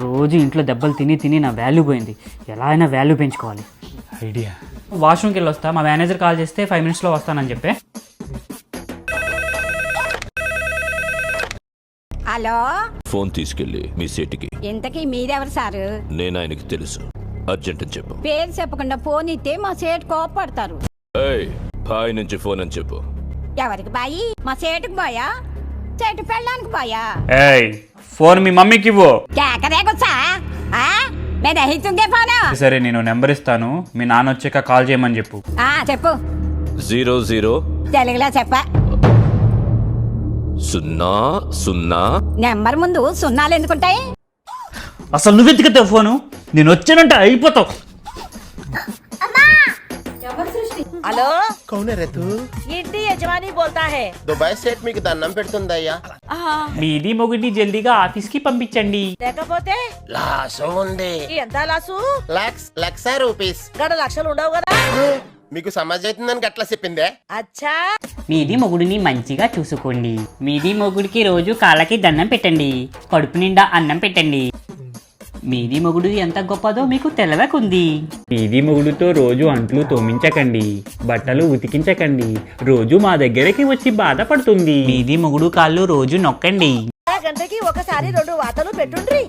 రోజు ఇంట్లో దెబ్బలు తిని తిని నా వాల్యూ పోయింది. ఎలా అయినా వాల్యూ పెంచుకోవాలి. ఐడియా. వాష్రూమ్కి వెళ్ళి వస్తా. మా మేనేజర్ కాల్ చేస్తే 5 minutesలో వస్తానని చెప్పి. హలో, ఫోన్ తీసుకెళ్ళి మీ సీటుకి. ఇంతకీ మీరెవరు సారు? నేను ఆయనకి తెలుసు, అర్జెంట్ అని చెప్పు. పేరు చెప్పకుండా ఫోన్ ఇస్తే మా సేటు కోపడతారు. ఏయ్, బాయ్ నుంచి ఫోన్ అని చెప్పు. ఎవరికి బాయి? మా సేటుకు బాయా? చెట్టు పెళ్ళడానికి బాయా? ఏయ్, ఫోన్ మీ మమ్మీకి ఇవ్వు. కేకరేకొచ్చా? నేను అహితుంగే ఫోను. సరే, నేను నెంబర్ ఇస్తాను. మీ నాన్న వచ్చాక కాల్ చేయమని చెప్పు. చెప్పు. 00 తెలుగులో చెప్పా. 00. నెంబర్ ముందు సున్నాలు ఎందుకుంటాయి? అసలు నువ్వు ఎత్తుకుతావు ఫోను? నేను వచ్చానంటే అయిపోతావు. హలో, कौन है रे तू? ఇంటి యజమాని బోల్తా హే. దుబాయ్ స్టేట్ మీకు దండం పెడుతుందయ్యా. మీది మొగుడిని జల్దీగా ఆఫీస్కి పంపించండి. లేకపోతే లాసం ఉంది. ఎంత లాసు? లక్ష రూపీస్. గడ లక్షలు ఉండవు కదా. మీకు సమాజ్ అవుతుందని గట్లా చెప్పిందే. అచ్చా, మీది మొగుడిని మంచిగా చూసుకోండి. మీది మొగుడికి రోజు కాళ్ళకి దండం పెట్టండి. కడుపు నిండా అన్నం పెట్టండి. మీది మొగుడు ఎంత గొప్పదో మీకు తెలవకుంది. మీది మొగుడుతో రోజు అంట్లు తోమించకండి, బట్టలు ఉతికించకండి. రోజు మా దగ్గరికి వచ్చి బాధపడుతుంది. మీది మొగుడు కాళ్ళు రోజు నొక్కండి. గంటకి ఒకసారి 2 వాతలు పెట్టుండ్రి.